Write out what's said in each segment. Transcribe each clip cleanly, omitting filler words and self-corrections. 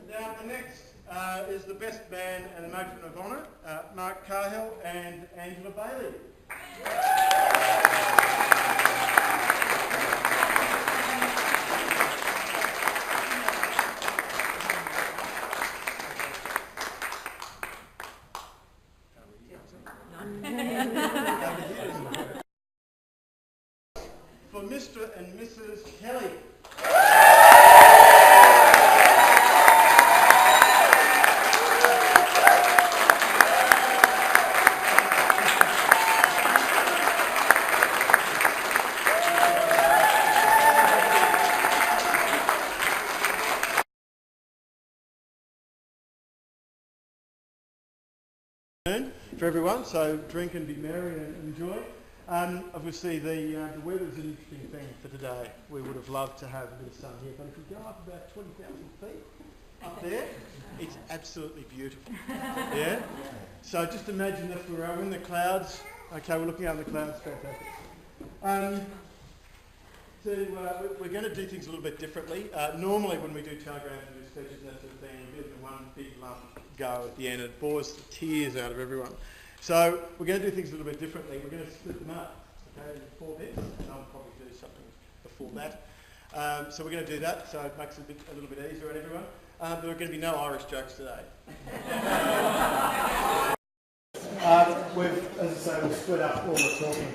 Now the next is the best man and the matron of honour, Mark Cahill and Angela Bailey. For Mr. and Mrs. Kelly. For everyone, so drink and be merry and enjoy. Obviously the weather's an interesting thing for today. We would have loved to have a bit of sun here, but if you go up about 20,000 feet up there, it's absolutely beautiful. Yeah? So just imagine if we were in the clouds. Okay, we're looking out in the clouds, fantastic. We're going to do things a little bit differently. Normally when we do telegrams and do speeches and that sort of thing, we do one big lump go at the end and it bores the tears out of everyone. So we're going to do things a little bit differently. We're going to split them up, okay, into 4 bits, and I'll probably do something before that. So we're going to do that, so it makes it a little bit easier on everyone. There are going to be no Irish jokes today. As I say, we've split up all the talking,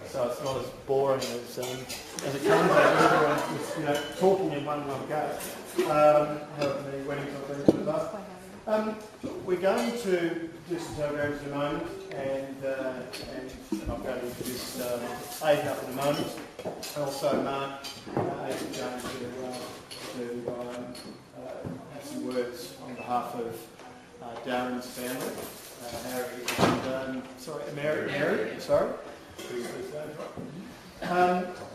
so it's not as boring as it comes out. Everyone's talking in one lump go. However many weddings I've been to in the past. We're going to do some telegrams in a moment, and I'm going to introduce Aidan up in a moment. Also, Mark is going to have some words on behalf of Darren's family. Harry and Mary.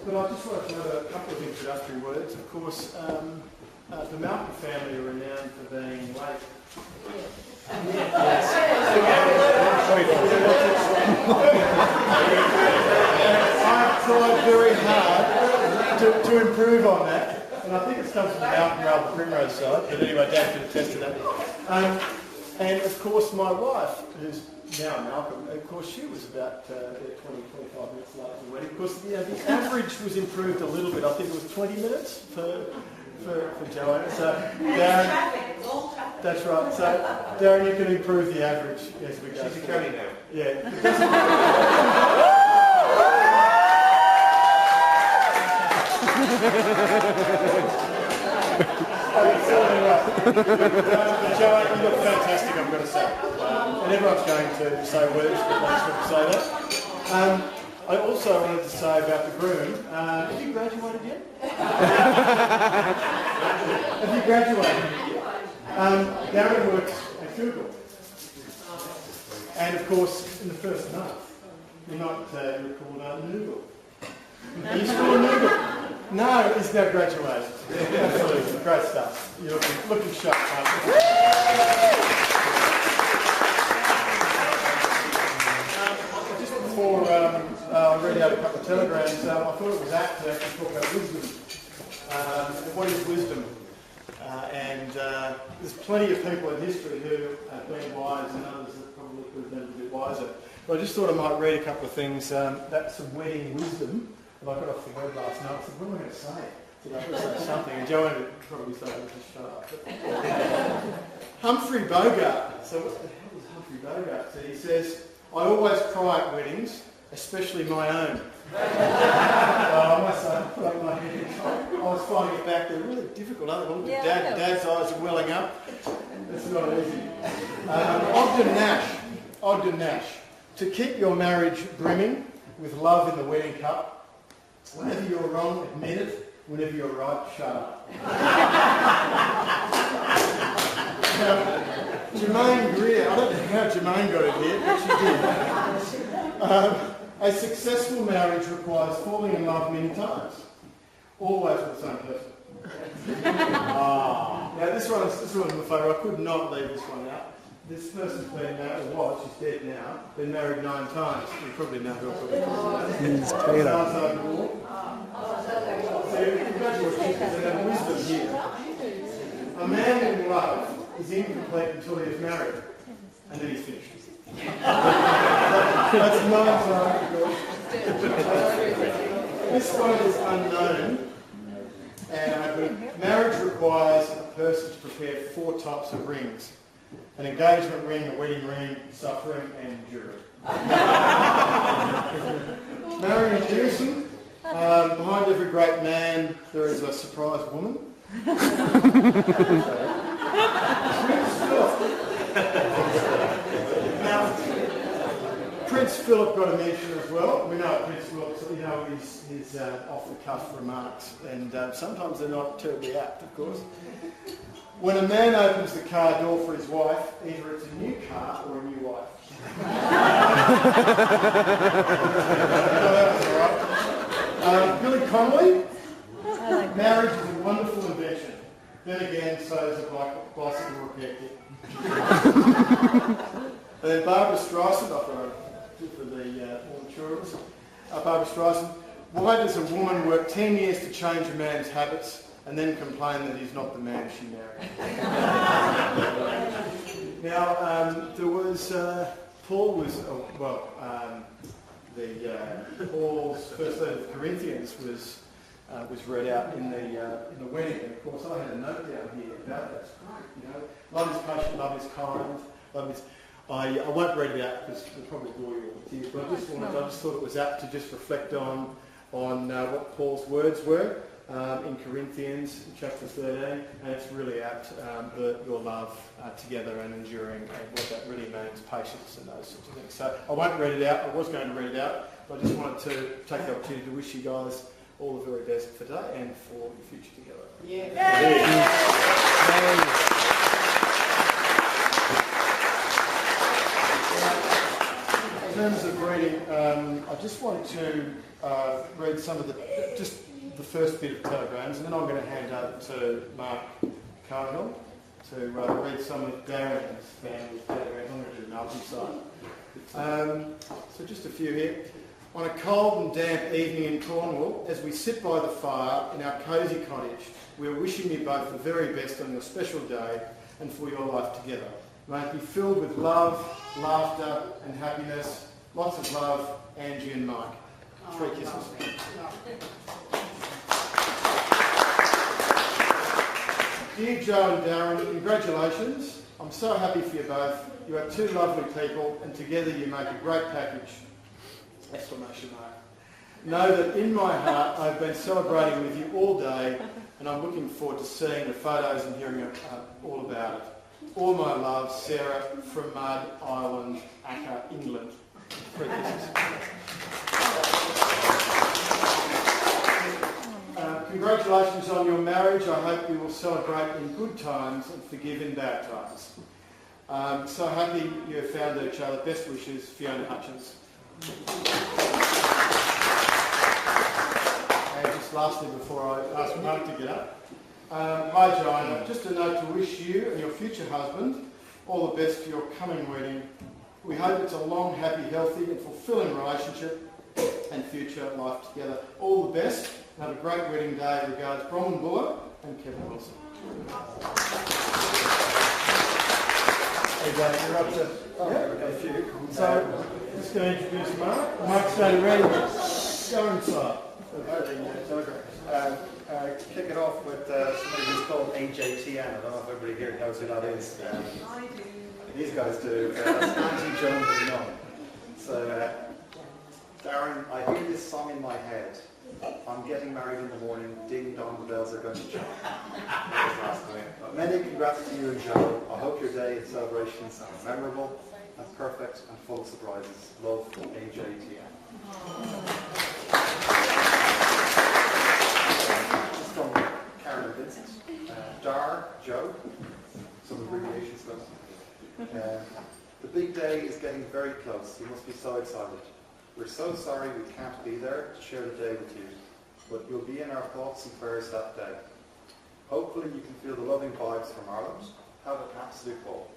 But I just wanted to have a couple of introductory words. Of course, the Malcolm family are renowned for being late. Yes. I've tried very hard to improve on that, and I think it's come from the Malcolm rather than Primrose side. But anyway, Dad can attest to that. And of course, my wife, who's now Malcolm, of course, she was about 20-25 minutes late to the wedding. Of course, the average was improved a little bit. I think it was 20 minutes for Joanna. So Darren, that's right. So Darren, you can improve the average as we go. She's a Kelly now. Yeah. Joanna, you look fantastic, I've got to say. And everyone's going to say words, but I just want to say that. I also wanted to say about the groom, have you graduated yet? Have you graduated yet? Darren works at Google. And of course, in the first month, you might recall Noogle. Are you still a Noogle? No, he's now graduated. Absolutely, great stuff. You're looking sharp, aren't you? Just before I read out a couple of telegrams, I thought it was apt to actually talk about wisdom. What is wisdom? And there's plenty of people in history who have been wise and others that probably could have been a bit wiser. But I just thought I might read a couple of things. That's some wedding wisdom. And I got off the web last night. I said, what am I going to say? I said, I've got to say something. And Joanna would probably say, just shut up. Humphrey Bogart. So what the hell is Humphrey Bogart? So he says, I always cry at weddings, especially my own. I must say, I put up my hand. I was finding it back there really difficult. I looked at Dad's eyes are welling up. It's not easy. Ogden Nash. To keep your marriage brimming with love in the wedding cup, whenever you're wrong, admit it. Whenever you're right, shut up. Now, Germaine Greer, I don't know how Germaine got it here, but she did. A successful marriage requires falling in love many times. Always with the same person. Now this one's my favourite. I could not leave this one out. This person's been married, she's dead now, been married 9 times. You probably know who I'm talking about. Congratulations, and wisdom here. A man in love is incomplete until he is married, and then he's finished. That's mine, This one is unknown, and marriage requires a person to prepare 4 types of rings: an engagement ring, a wedding ring, suffering, and enduring. Marrying a person. Behind every great man, there is a surprise woman. Now, Prince Philip got a mention as well. We know Prince Philip, his off-the-cuff remarks, and sometimes they're not terribly apt, of course. When a man opens the car door for his wife, either it's a new car or a new wife. Billy Connolly, marriage is a wonderful invention. Then again, so is a bicycle repair kit. And then Barbara Streisand, for the more mature ones. Barbara Streisand, why does a woman work 10 years to change a man's habits and then complain that he's not the man she married? Now, there was, Paul was, Paul's first letter to Corinthians was read out in the wedding, and of course I had a note down here about that. It's great, love is patient, love is kind, love is. I won't read it out because it'll probably bore you all with tears, but I just thought it was apt to just reflect on what Paul's words were in Corinthians chapter 13, and it's really apt, your love together and enduring, and what that really means, patience and those sorts of things. So I won't read it out. I was going to read it out, but I just wanted to take the opportunity to wish you guys all the very best for today and for your future together. In terms of reading, I just wanted to read some of the first bit of telegrams, and then I'm going to hand over to Mark Cargill to read some of Darren's family's telegrams. I'm going to do the Melbourne side. So just a few here. On a cold and damp evening in Cornwall, as we sit by the fire in our cosy cottage, we are wishing you both the very best on your special day and for your life together. May it be filled with love, laughter and happiness. Lots of love, Angie and Mike. 3 kisses. Dear Joe and Darren, congratulations. I'm so happy for you both. You are 2 lovely people, and together you make a great package. Exclamation mark. Know that in my heart I've been celebrating with you all day, and I'm looking forward to seeing the photos and hearing all about it. All my love, Sarah, from Mud Island, Acker, England. 3 kisses. Congratulations on your marriage. I hope you will celebrate in good times and forgive in bad times. So happy you have found each other. Best wishes, Fiona Hutchins. And just lastly, before I ask Mark to get up, hi Joanna, just a note to wish you and your future husband all the best for your coming wedding. We hope it's a long, happy, healthy and fulfilling relationship and future life together. All the best and have a great wedding day. Regards, Bronwyn Buller and Kevin Wilson. Hey Dave, you're up to a few. So, just going to introduce Mark. Mark's going to ready. Go inside. Kick it off with somebody who's called AJTN. I don't know if everybody here knows who that is. These guys do. Auntie Joan is known. So, Darren, I hear this song in my head. I'm getting married in the morning. Ding dong, the bells are going to chime. Many congrats to you and Joe. I hope your day and celebrations are memorable and perfect and full of surprises. Love, AJTN. From Karen and Vincent. Dar, Joe. Some abbreviations though. The big day is getting very close. You must be so excited. We're so sorry we can't be there to share the day with you, but you'll be in our thoughts and prayers that day. Hopefully you can feel the loving vibes from Ireland. Have an absolute ball.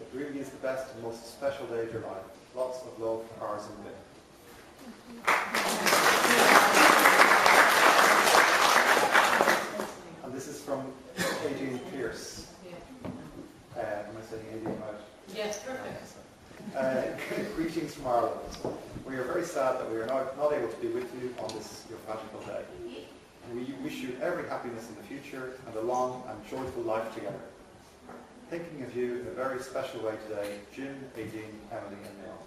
It really is the best and most special day of your life. Lots of love, ours and Vin. Greetings from Ireland. We are very sad that we are not able to be with you on this your magical day. We wish you every happiness in the future and a long and joyful life together. Thinking of you in a very special way today, Jim, Aideen, Emily and Neil.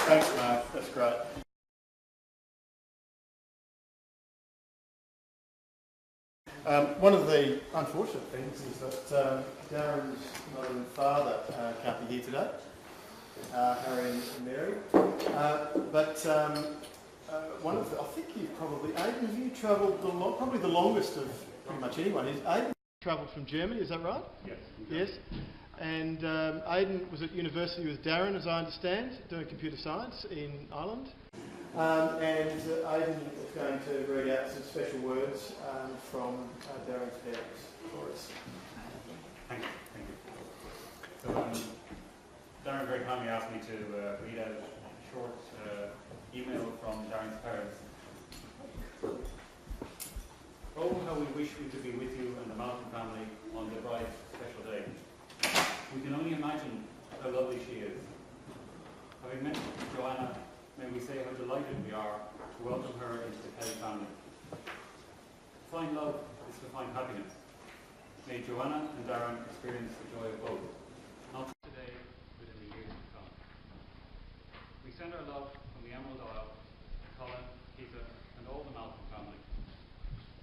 Thanks, Mark. That's great. One of the unfortunate things is that Darren's mother and father can't be here today, Harry and Mary. One of the, I think you probably, Aiden, have you travelled probably the longest of pretty much anyone? Aiden travelled from Germany, is that right? Yes. Yes. And Aiden was at university with Darren, as I understand, doing computer science in Ireland. And Aiden is going to read out some special words from Darren's parents for us. Thank you. So, Darren very kindly asked me to read out a short email from Darren's parents. Oh, how we wish we could be with you and the Mountain family on the bright special day. We can only imagine how lovely she is. Having met Joanna, may we say how delighted we are to welcome her into the Kelly family. To find love is to find happiness. May Joanna and Darren experience the joy of both, not today, but in the years to come. We send our love from the Emerald Isle to Colin, Keita, and all the Malcolm family.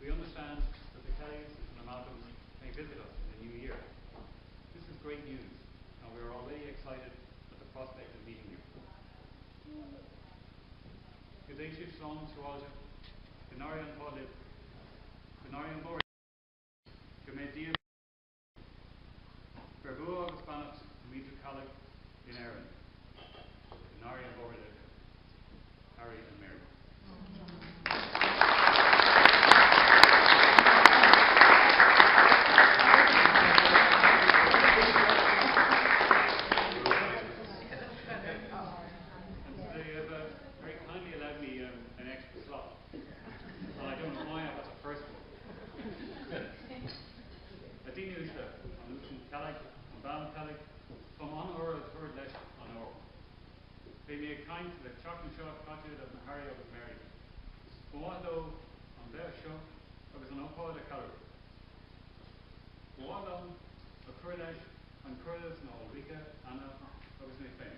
We understand that the Kellys and the Malcolms may visit us in the new year. This is great news, and we are already excited at the prospect of meeting you. Gudaichu Slán Sualja, Ganarian Polib, Ganarian Bori, Gamedia, Berbua Spanat, Mita Kalik, in Aaron, Ganarian Bori, Harry and Mary. Kind to the chocolate shop cottage of Harry of Mary. Boado on their shop, there was an opal de color. Boado, a Kurdish, and Kurdish, and Ulrika, Anna, there was no fame.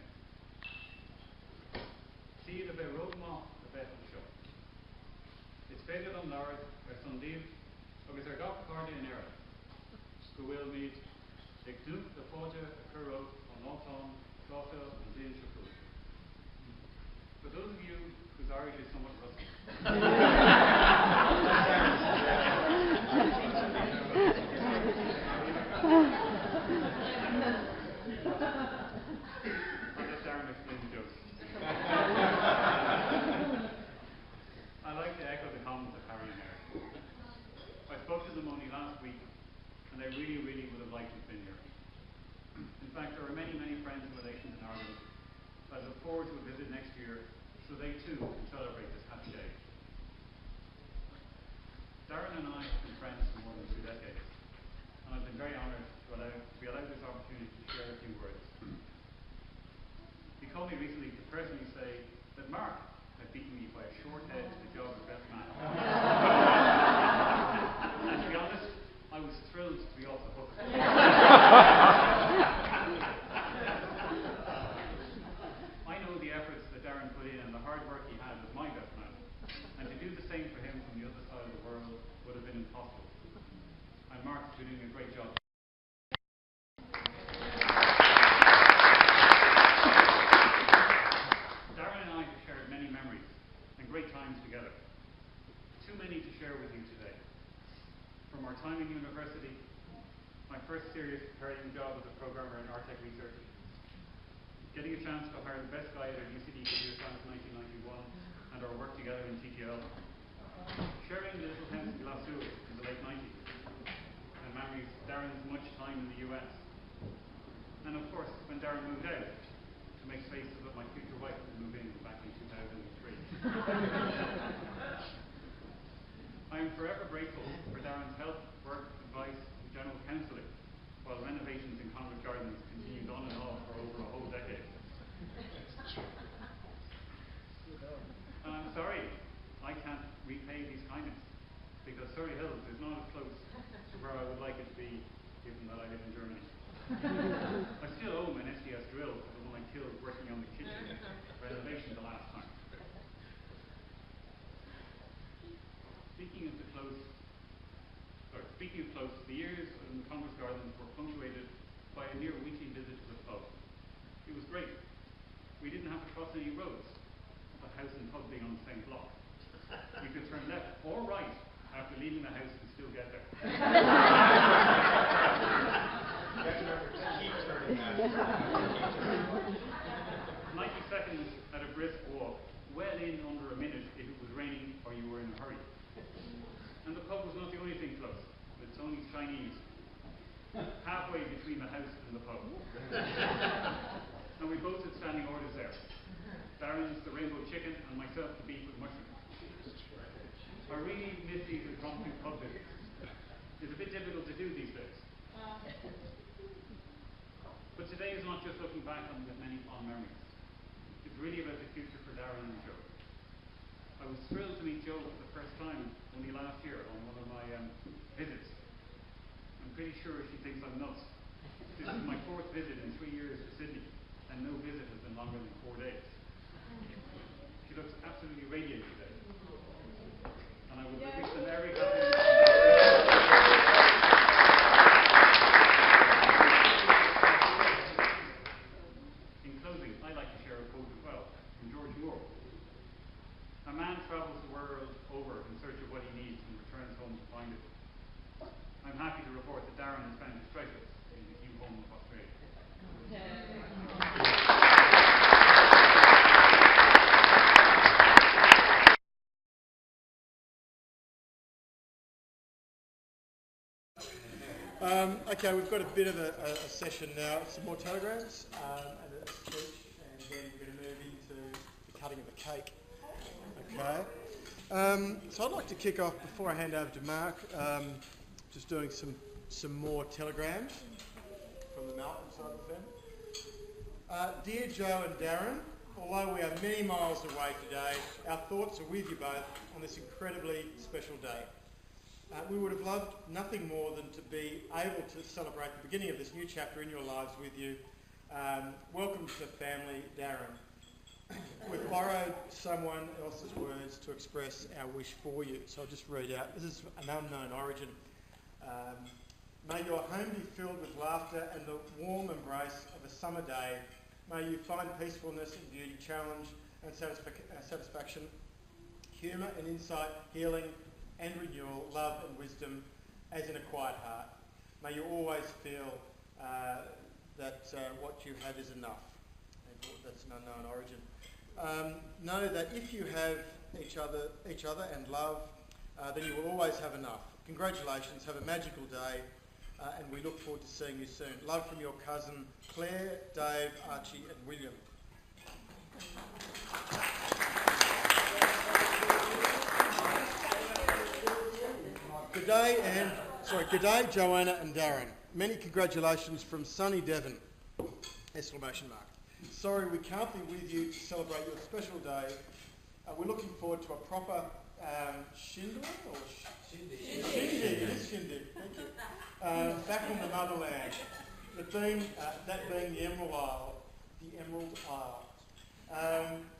See the Berodma, the best of the shop. It's better than Lard, or Sundeep, or was their dog party in era. School meet, the Duke, the Forger, the Kuro, on Autumn, Clotha, and Dean Shapur. For those of you whose Irish is somewhat rusty, I'll let Darren explain the jokes. I'd like to echo the comments of Harry and Mary. I spoke to them only last week, and they really, really would have liked to have been here. In fact, there are many, many friends and relations in Ireland. I look forward to a visit next year, so they too can celebrate this happy day. Darren and I have been friends for more than 2 decades, and I've been very honoured to be allowed this opportunity to share a few words. He called me recently to personally say that Mark had beaten me by a short head to the job of best man. And to be honest, I was thrilled to be off the hook. I know the efforts that Darren put in and the hard work he had as my best man, and to do the same for him from the other side of the world would have been impossible. And Mark's been doing a great job. Darren and I have shared many memories and great times together. Too many to share with you today. From our time in university, my first serious career job as a programmer in Artec research, getting a chance to hire the best guy at UCD Computer Science 1991 and our work together in TTL, sharing the little house in Glasgow in the late 90s, and memories of Darren's much time in the US. And of course, when Darren moved out to make space so that my future wife could move in back in 2003. I am forever grateful for Darren's help, work, advice, and general counselling Surrey Hills is not as close to where I would like it to be, given that I live in Germany. I still own an SDS drill for the one I killed working on the kitchen renovation the last time. Speaking of close, the years in the Congress Gardens were punctuated by a near weekly visit to the pub. It was great. We didn't have to cross any roads, the house and pub being on the same block. We could turn left or right after leaving the house and still get there. You have to remember to keep turning that. 90 seconds at a brisk walk, well in under a minute if it was raining or you were in a hurry. And the pub was not the only thing close. It's only Chinese. Halfway between the house and the pub. And we both had standing orders there. Darren's the rainbow chicken and myself the beef with mushrooms. I really miss these impromptu pub visits. It's a bit difficult to do these days. But today is not just looking back on the many fond memories. It's really about the future for Darren and Joe. I was thrilled to meet Joe for the first time only last year on one of my visits. I'm pretty sure she thinks I'm nuts. This is my 4th visit in 3 years to Sydney, and no visit has been longer than 4 days. She looks absolutely radiant today. And I would wish them every happiness. In closing, I'd like to share a quote as well from George Moore. A man travels the world over in search of what he needs and returns home to find it. I'm happy to report that Darren has found his treasures in his new home of Australia. Okay, we've got a bit of a session now, some more telegrams and a speech, and then we're going to move into the cutting of the cake. Okay. So I'd like to kick off, before I hand over to Mark, just doing some more telegrams from the Malcolm side of the family. Dear Joe and Darren, although we are many miles away today, our thoughts are with you both on this incredibly special day. We would have loved nothing more than to be able to celebrate the beginning of this new chapter in your lives with you. Welcome to the family, Darren. We've borrowed someone else's words to express our wish for you, so I'll just read out. This is an unknown origin. May your home be filled with laughter and the warm embrace of a summer day. May you find peacefulness and beauty, challenge and satisfaction, humour and insight, healing and renewal, love and wisdom, as in a quiet heart. May you always feel that what you have is enough. And that's an unknown origin. Know that if you have each other and love, then you will always have enough. Congratulations, have a magical day, and we look forward to seeing you soon. Love from your cousin Claire, Dave, Archie and William. Good day, Joanna and Darren. Many congratulations from sunny Devon! ! Sorry we can't be with you to celebrate your special day. We're looking forward to a proper shindig. Shindig, it is shindig, thank you. Back on the motherland. That being the Emerald Isle.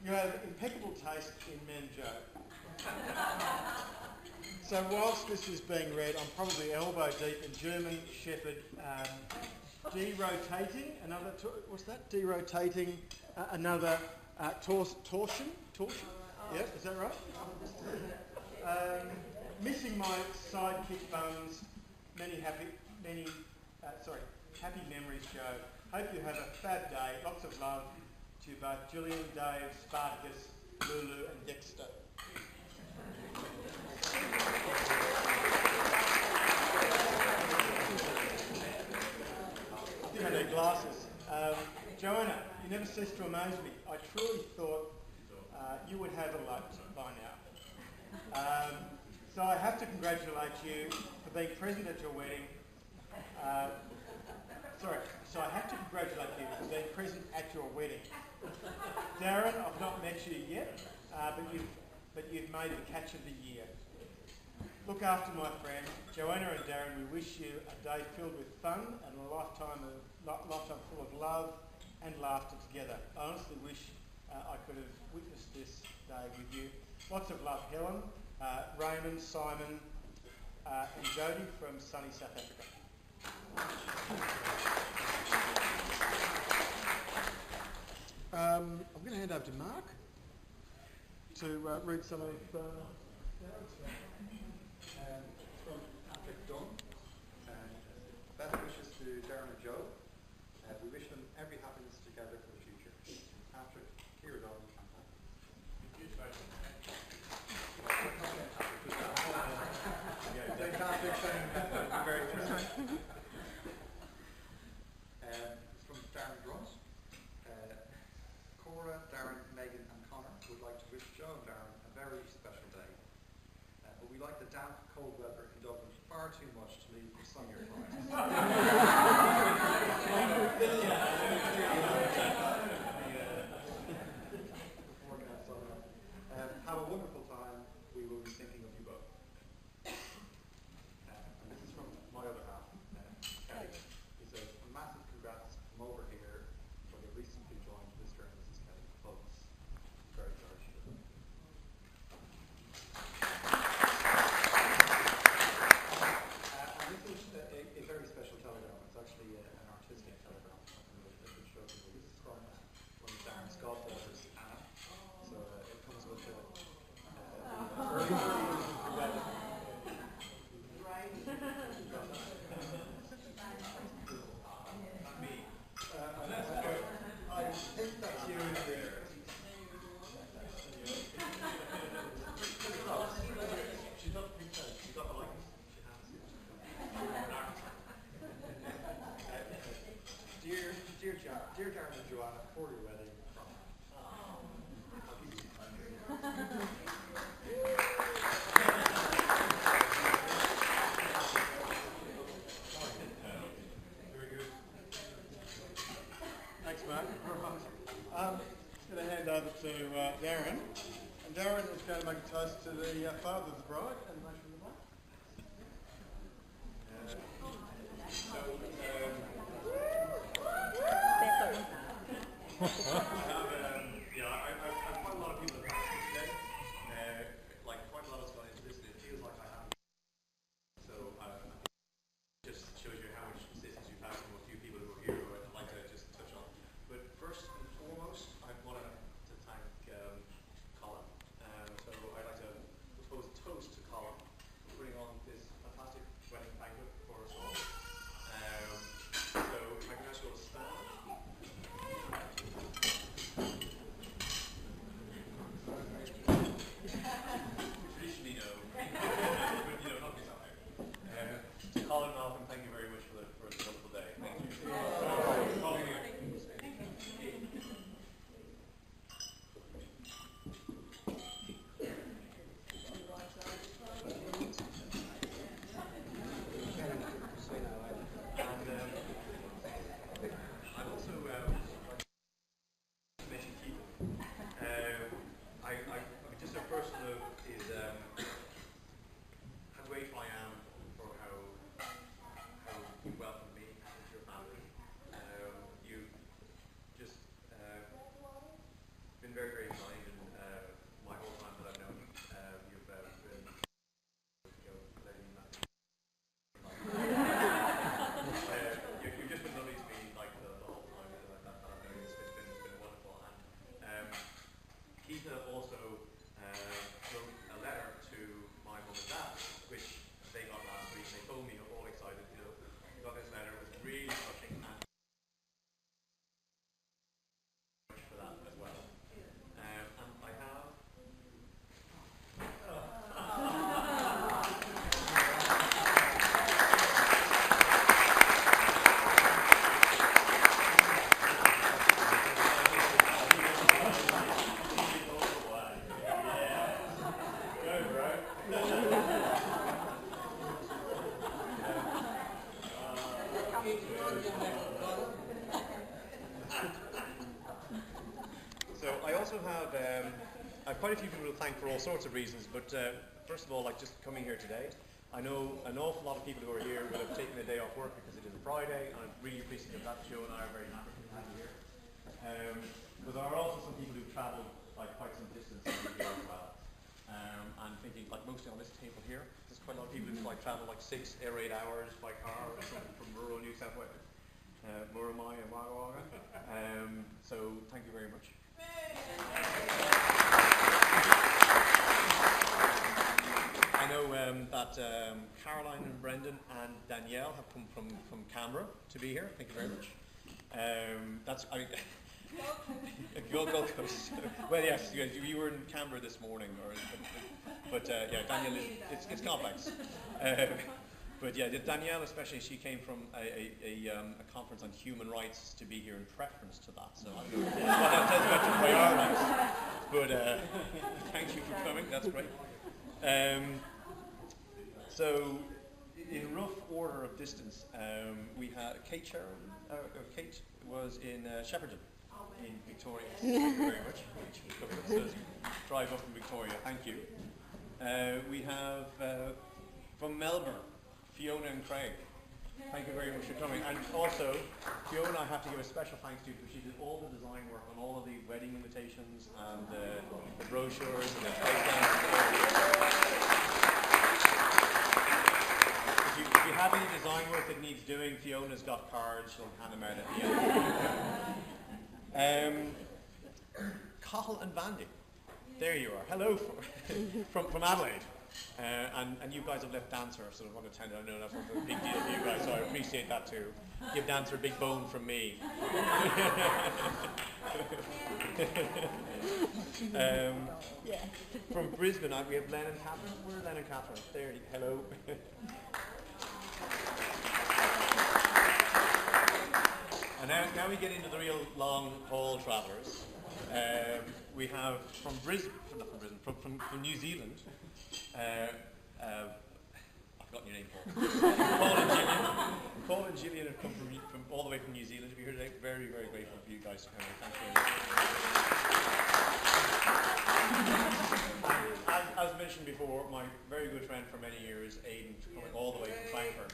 You have impeccable taste in men, Joe. So whilst this is being read, I'm probably elbow deep in German Shepherd derotating another. What's that? Derotating another torsion. Yeah, is that right? Missing my sidekick buns. Happy memories, Joe. Hope you have a fab day. Lots of love to both Julian, Dave, Spartacus, Lulu, and Dexter. I need glasses. Joanna, you never cease to amaze me. I truly thought you would have a lot by now. So I have to congratulate you for being present at your wedding. So I have to congratulate you for being present at your wedding. Darren, I've not met you yet, but you've made the catch of the year. Look after my friend, Joanna and Darren. We wish you a day filled with fun and a lifetime full of love and laughter together. I honestly wish I could have witnessed this day with you. Lots of love, Helen, Raymond, Simon, and Jodie from sunny South Africa. I'm going to hand over to Mark to read some of Darren's From Patrick Dunn, best wishes to Darren and Joe. We wish them every happiness together for the future. Patrick, here we go. It's from Darren Grunt. Cora, Darren, Megan and Connor would like to wish Joe and Darren a very special day. But we like the damp, cold weather in Dublin far too much to leave for sunnier climes. Have a wonderful time. We will be thinking of you both. And this is from my other half, Kelly. He says, a massive congrats from over here for the recently joined Mr. and Mrs. Kelly. Hugs. Very, very sure. And this is a very special telegram. It's actually an artistic telegram. That should show people. This is from one of Darren's goddaughters, Anna. So it comes with early I think that's you in there. She's not pink tape, she's got the likeness. She has it. Dear Darren and Joanna, for your wedding, from I'll give you some time. Very good. Thanks, Mark. I'm going to hand over to Darren. And Darren is going to make a toast to the father of the bride and the matron of the bride. I've quite a lot of people that passed me today. Quite a lot has gone into this, and it feels like I haven't. So just shows you how much assistance you've had from a few people who are here who I'd like to just touch on. But first and foremost, I want to thank Colin. So I'd like to propose a toast to Colin for putting on this fantastic wedding banquet for us all. So if I can ask you all to stand. quite a few people to thank for all sorts of reasons, but first of all, like just coming here today, I know an awful lot of people who are here will have taken a day off work because it is a Friday, and I'm really appreciative that Joe and I are very happy to have you here. But there are also some people who've travelled like quite some distance to be here as well. I'm thinking, like mostly on this table here, there's quite a lot of people who've like travelled like 6 or 8 hours by car or something from rural New South Wales. Muramai and Wagga. So thank you very much. I know that Caroline and Brendan and Danielle have come from Canberra to be here. Thank you very much. Gold Coast. Well, yes, you were in Canberra this morning, but yeah, Danielle, it's complex. But yeah, Danielle especially, she came from a conference on human rights to be here in preference to that. So I don't know what that says about your priorities. But thank you for coming. That's great. So in rough order of distance, we had Kate Sheridan. Kate was in Shepparton in Victoria. Thank you very much. So drive up from Victoria. Thank you. We have from Melbourne, Fiona and Craig. Thank you very much for coming. And also, Fiona, I have to give a special thanks to because she did all the design work on all of the wedding invitations and the brochures and the If you have any design work that needs doing, Fiona's got cards. She'll hand them out at the end. Cathal and Vandy. There you are. Hello from Adelaide. And you guys have left Dancer, so I want to tell you, I know that's not a big deal for you guys, so I appreciate that too. Give Dancer a big bone from me. From Brisbane, we have Len and Catherine. Where's Len and Catherine? There, hello. And now we get into the real long haul travellers. We have from New Zealand. I've forgotten your name, Paul and Gillian have come from all the way from New Zealand to be here today. Very, very grateful for you guys to come here. Thank you. As mentioned before, my very good friend for many years, Aidan, coming all the way from Frankfurt.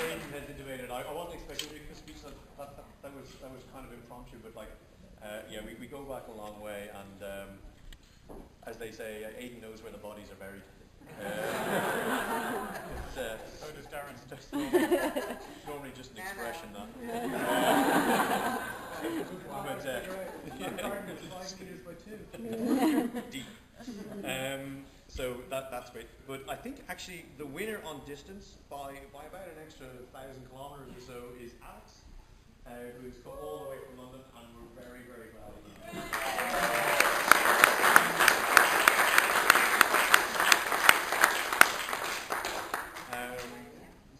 Aidan has intimated, I wasn't expecting to make a speech, that was kind of impromptu, but like, yeah, we go back a long way, and as they say, Aidan knows where the bodies are buried. So does Darren. Normally just an expression, that. Deep. So that's great. But I think actually the winner on distance by about an extra 1,000 kilometres or so is Alex. Who's come all the way from London, and we're very, very glad of him.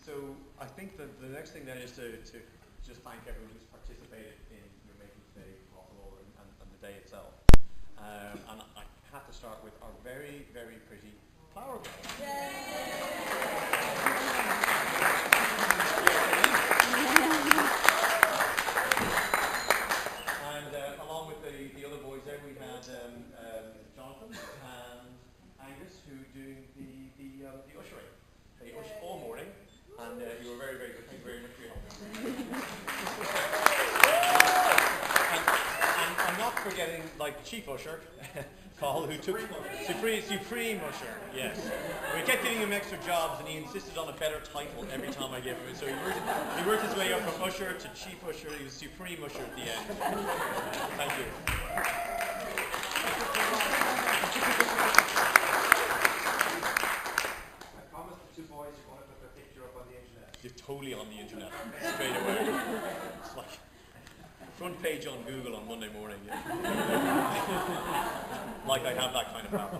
So I think that the next thing then is to just thank everyone who's participated in making today possible and the day itself. And I have to start with our very, very pretty flower girl. Along with the other boys there, we had Jonathan and Angus who doing the ushering. They ushed all morning, and you were very, very good. Thank you very much for your help. And I'm not forgetting, like, the chief usher, Carl, who took Supreme Usher, yes. We kept giving him extra jobs, and he insisted on a better title every time I gave him it. So he worked his way up from Usher to Chief Usher. He was Supreme Usher at the end. Thank you. I promised the two boys you're going to put their picture up on the internet. You're totally on the internet, straight away. It's like front page on Google on Monday morning. Yeah. Like I have that kind of power.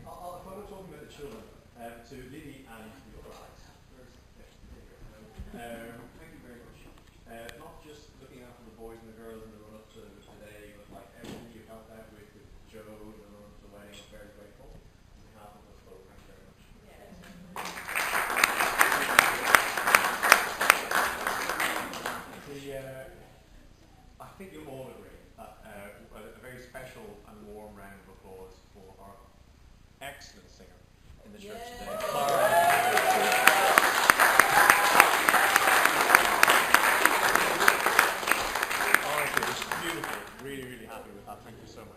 I'll talking about the children, to Lily and the other lads. Thank you very much. Not just looking after the boys and the girls in the run up to today, but like everything you helped out with Joe in the run up to the wedding. I'm very grateful. On behalf of us both, thank you very much. I think you'll all agree that a very special and warm round of applause for our excellent singer in the church today, Clara. Honestly, it was beautiful. Really, really happy with that. Thank you so much.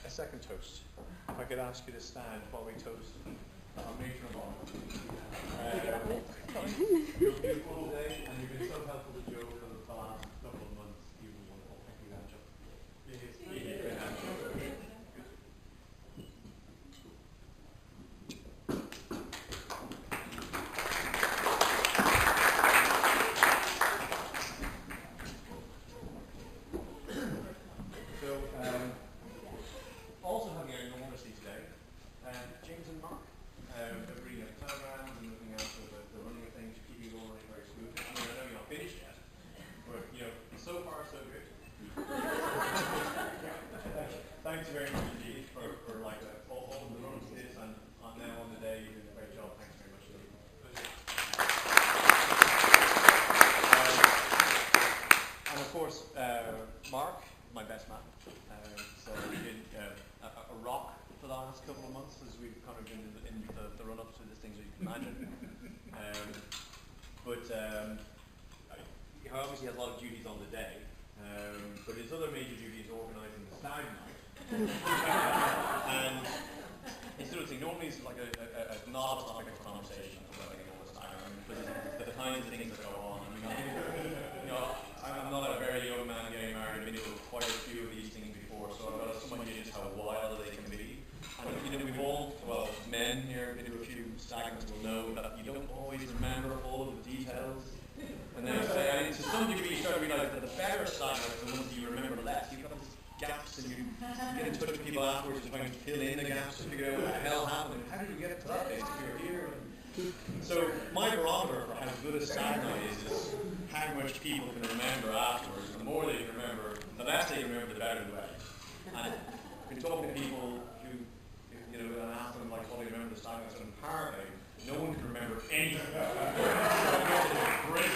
A second toast. If I could ask you to stand while we toast our matron of honor. You're beautiful today, and you've been so helpful to Joe for the last couple of months. You've been wonderful. Thank you, Angel. Also having an enormously today, James and Mark, they're reading out telegrams and looking after the running of things, keeping it all running very smooth. I mean, I know you're not finished yet, but so far so good. Thanks very much indeed for all the runs to this and now on the day. You're doing a great job. Thanks very much indeed. And of course, Mark, my best man. So we've been a rock for the last couple of months as we've kind of been in the run-up to the things that you can imagine. He obviously has a lot of duties on the day, but his other major duty is organising the stag night. And instead of saying, normally it's like a not a topic of conversation about all the stag night, but the kinds of things that go on. I mean, I'm not a very young man getting married. I've been to quite a few of these things before, so I've got some idea just how wild they can be. And we've all, well, men here, been to a few stags will know that you don't always remember all of the details. And then to some degree you start to realise that the better stag nights are the ones that you remember less. You've got these gaps and you get in touch with people afterwards and try and fill in the gaps to figure out what the hell happened. How did you get to that place if you're here? So my barometer for how good a stag night is how much people can remember afterwards. The more they can remember, the less they can remember, the better the way. And I've been talking to people who, and ask them like, what do you remember the stag night? And apparently, no one can remember anything. So I guess it's great.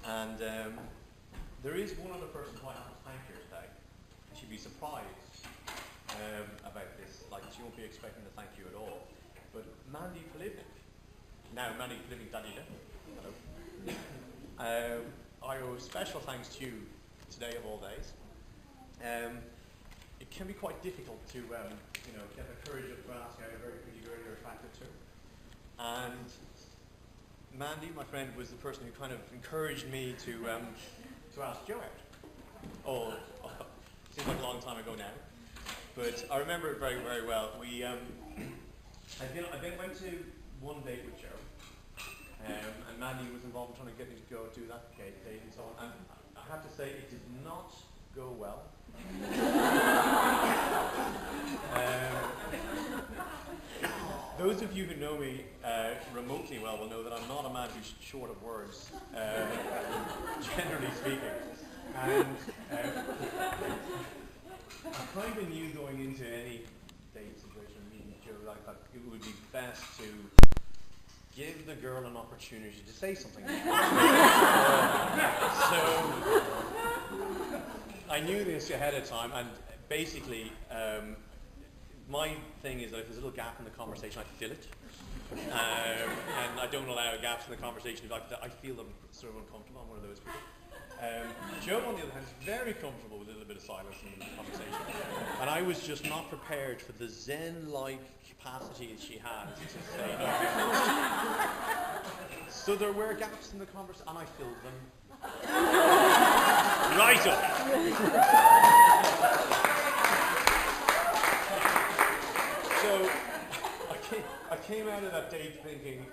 And there is one other person who I have to thank here today. She'd be surprised about this. Like, she won't be expecting to thank you at all. But Mandy Polivnik. Now, Mandy Polivnik, Daddy, hello. I owe special thanks to you today of all days. It can be quite difficult to, get the courage up to ask out a very pretty girl you're attracted to. And Mandy, my friend, was the person who kind of encouraged me to ask Joe out. Seems like a long time ago now, but I remember it very, very well. We, I went to one date with Joe, and Mandy was involved in trying to get me to go do that date and so on. And I have to say, it did not go well. Those of of you who know me remotely well will know that I'm not a man who's short of words, generally speaking. And I kind of knew going into any date situation, meeting Joe, like that, it would be best to give the girl an opportunity to say something. So I knew this ahead of time, and basically my thing is that if there's a little gap in the conversation, I fill it. And I don't allow gaps in the conversation. I feel them sort of uncomfortable. I'm one of those people. Joe, on the other hand, is very comfortable with a little bit of silence in the conversation. And I was just not prepared for the zen-like capacity that she has to say no. So there were gaps in the conversation, and I filled them. Right up. So I came out of that date thinking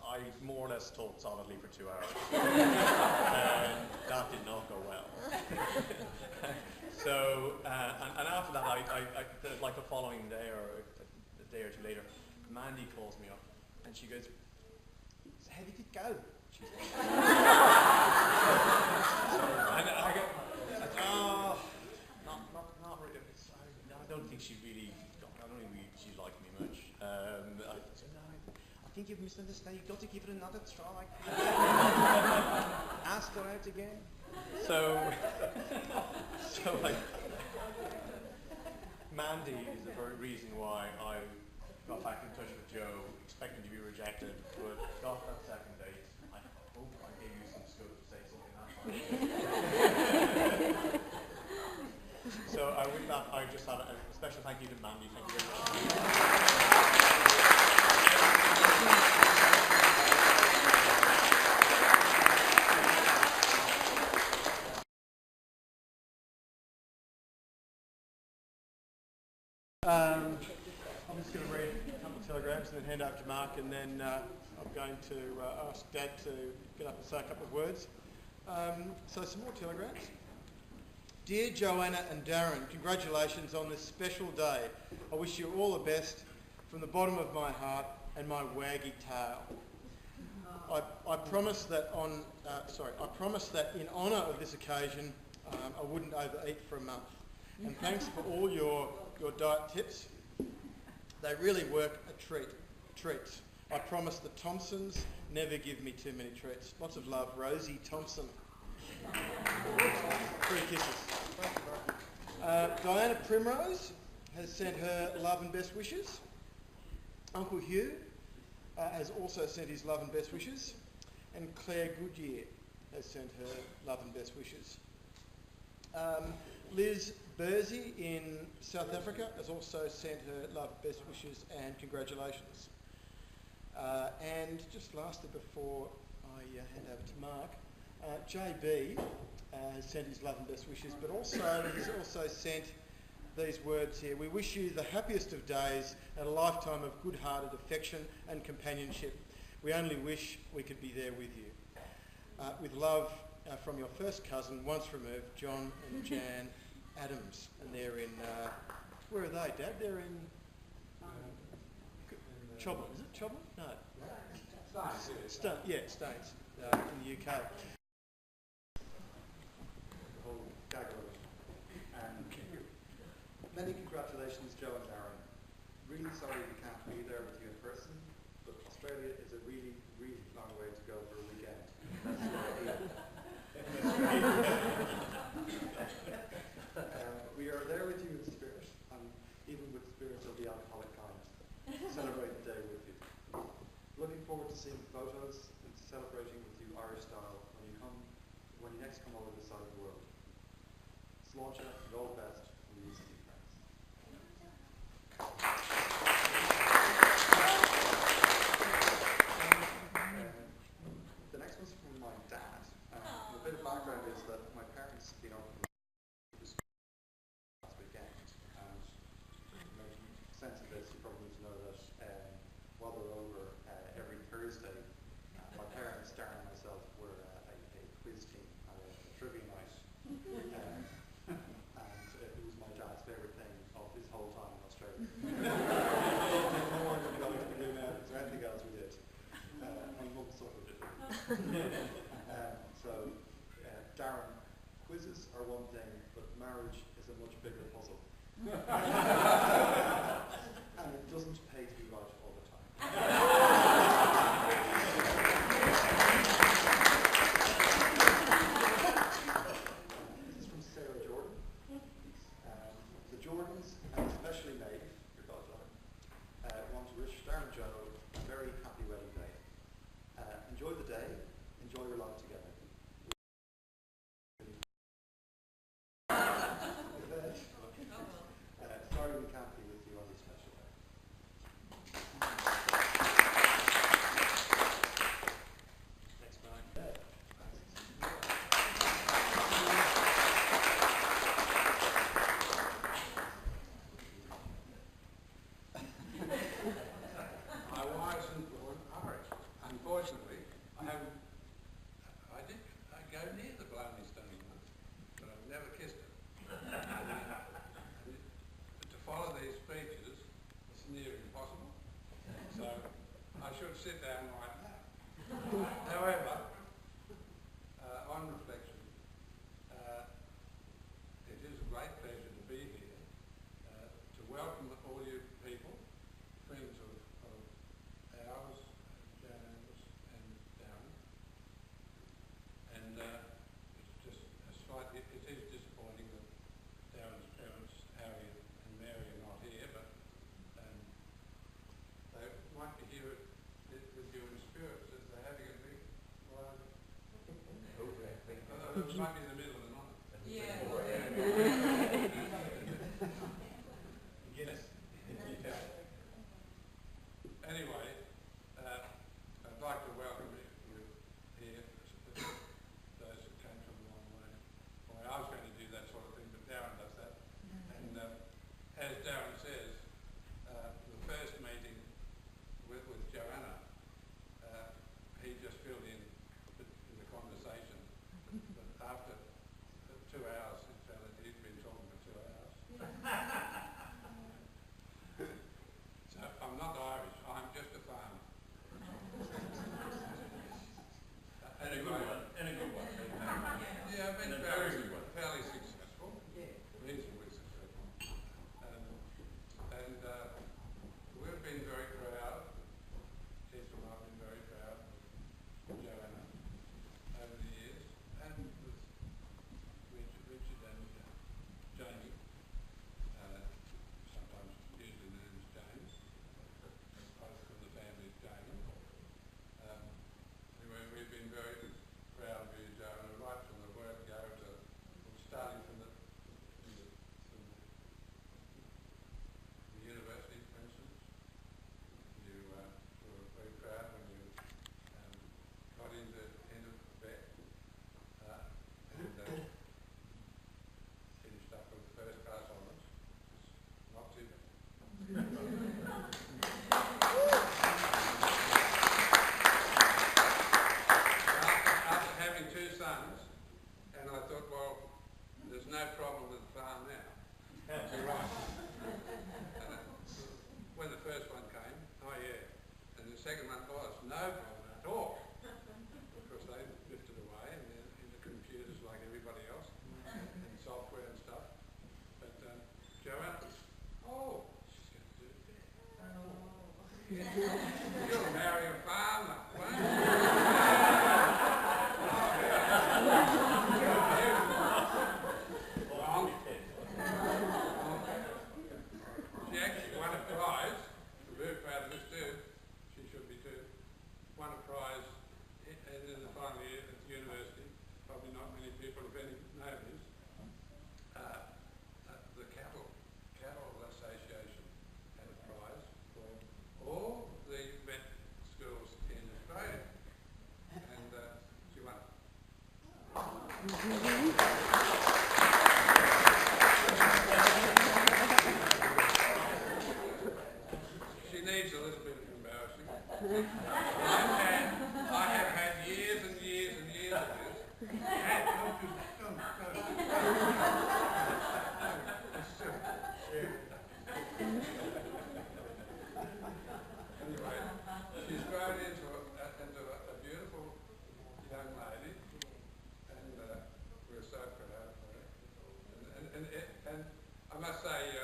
I more or less talked solidly for 2 hours. And that did not go well. So, and after that, like the following day or a day or two later, Mandy calls me up and she goes, "So how did it go?" She said. And I go, "Oh, not really. I don't think she really, I don't think she liked me much." I said, "No, I think you've misunderstood. You've got to give it another try. Ask her out again." So Mandy is the very reason why I got back in touch with Joe, expecting to be rejected, but got that second date. I hope I gave you some scope to say something that time. So with that, I just had a special thank you to Mandy. Thank you very much. I'm just going to read a couple of telegrams and then hand over to Mark, and then I'm going to ask Dad to get up and say a couple of words. So some more telegrams. Dear Joanna and Darren, congratulations on this special day. I wish you all the best from the bottom of my heart and my waggy tail. I promise that in honour of this occasion, I wouldn't overeat for a month. And thanks for all your diet tips. They really work treats. I promise the Thompsons never give me too many treats. Lots of love, Rosie Thompson. 3 kisses. Diana Primrose has sent her love and best wishes. Uncle Hugh has also sent his love and best wishes. And Claire Goodyear has sent her love and best wishes. Liz Bursey in South Africa has also sent her love, best wishes and congratulations. And just lastly, before I hand over to Mark, JB has sent his love and best wishes, but he's also sent these words here. We wish you the happiest of days and a lifetime of good-hearted affection and companionship. We only wish we could be there with you. With love from your first cousin, once removed, John and Jan Adams. And they're in, where are they, Dad? They're in Chobham. Is it Chobham? No. Staines, in the UK. Many congratulations, Joe and Darren. Really sorry we can't be there with you in person, but Australia is a really, really long way to go for a weekend. We are there with you in spirit, and even with spirits of the alcoholic kind. Celebrate the day with you. Looking forward to seeing photos and celebrating with you Irish style when you next come over this side of the world. Sláinte and all the best from the UCD friends. The next one's from my dad. A bit of background is that my parents have been open last weekend, and making sense of this, you probably need to know that while they're over every Thursday, my parents, Darren and myself, were a quiz team at a trivia night. And it was my dad's favourite thing of his whole time in Australia. More than going to do now. Darren, quizzes are one thing, but marriage is a much bigger puzzle. And it doesn't pay to be right all the time. This is from Sarah Jordan. The Jordans, and especially Maeve, your godson, want to wish Darren and Joe a very happy wedding day. Enjoy the day, enjoy your life together. Sorry we can't be with you on this special day. Thanks, Brian. My wife's born Irish. Unfortunately, I did go near the Blarney Stone once, but I've never kissed her. To follow these speeches is near impossible, so I should sit down right now. However, on reflection, it is a great pleasure to be here, to welcome all you people, friends of ours, Joanna's and Darren. And it's just a slight, it is disappointing that Darren's parents, Harry and Mary, are not here, but they might be here with you in spirit, as they're having a big party. It might be in the middle of the night. Guinness. Anyway, I'd like to welcome you here, those who came from a long way. Well, I was going to do that sort of thing, but Darren does that. And as Darren says, the first meeting with Joanna, he just filled in the conversation. But after 2 hours, it felt like he'd been talking for 2 hours. So I'm not Irish, I'm just a farmer. And a good one. And a good one. Yeah, I've been And a fairly, very good one. fairly successful, reasonably successful. And we've been very proud, Tessa and I have been very proud of Joanna over the years, and with Richard and Jamie, sometimes usually known as James, both of the family of Jamie. Anyway, we've been very proud of you, Joanna, right from the word go to starting from the university, for instance. You were very proud when you got into Quebec and finished up with first class honours. It's not too bad. After having 2 sons, and I thought, well, there's no problem with the farm now. You're right. When the first one came, oh yeah, and the second one was no problem at all. Of course, they drifted away and they're into computers like everybody else, and software and stuff. But Joanna, oh, she's going to do it there. You'll marry a farmer, won't you? She actually won a prize. We're very proud of this too. She should be too. Won a prize in the final year at the university. Probably not many people, if any, know this. The Cattle Association had a prize for all the vet schools in Australia, and she won it. She needs a little bit of embarrassing. I have had years and years and years of this. Anyway, she's grown into a beautiful I must say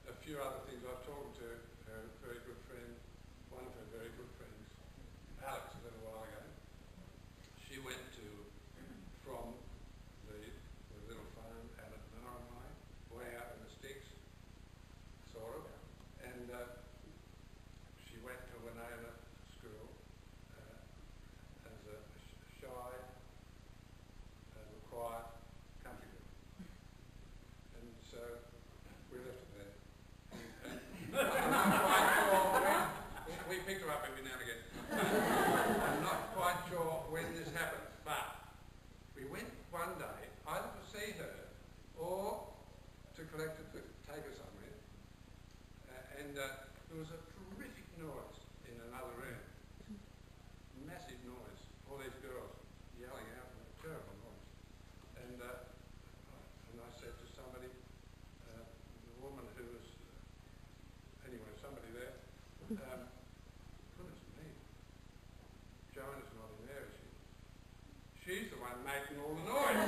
a few other things. I've talked to her very good friend, one of her very good friends, Alex, a little while ago. She went from the little farm out at Narromine, way out in the sticks, sort of, and she went to Winona School as a shy, quiet country girl. And so we left it there. I'm not quite sure when, we picked her up every now and again. I'm not quite sure when this happened, but we went one day either to see her or to collect her, to take her somewhere, and there was a terrific noise in another room. Massive noise. All these girls yelling out, a terrible noise. And I said to somebody, the woman who was, anyway, somebody there, goodness me, Joanna's not in there, is she? She's the one making all the noise.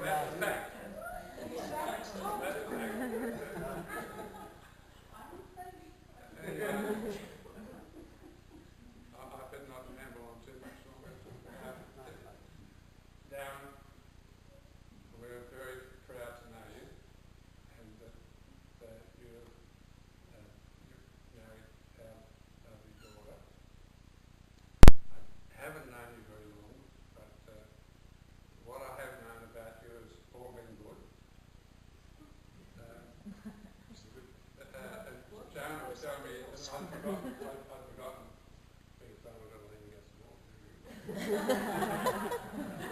That's the fact. That's the fact. Anyway, I better not ramble on too much longer. Darren, we're very proud to know you, and that you married our lovely daughter. I haven't known you very long, but what I have known about you has all been good. And Joanna was telling me, I'd forgotten, being fun, we've got to leave and get some more.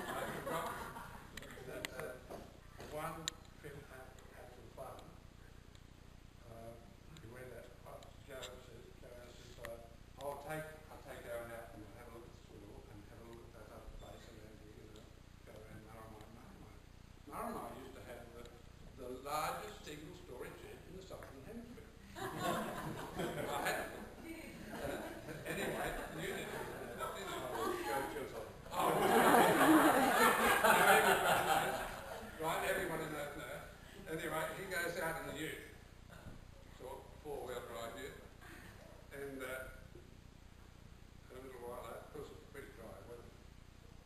I'd forgotten that one trip out to the farm, we went out, Joanna says, I'll take Darren out and we'll have a look at the school and have a look at that other place and then we're going to go around Narromine. Narromine used to have the largest single-story shed in the southern hemisphere. I had it. Anyway, you didn't know that, didn't you? Oh, right, everyone in that know. Anyway, he goes out in the ute, so four-wheel drive ute, and a little while later, of course it's pretty dry, wasn't it?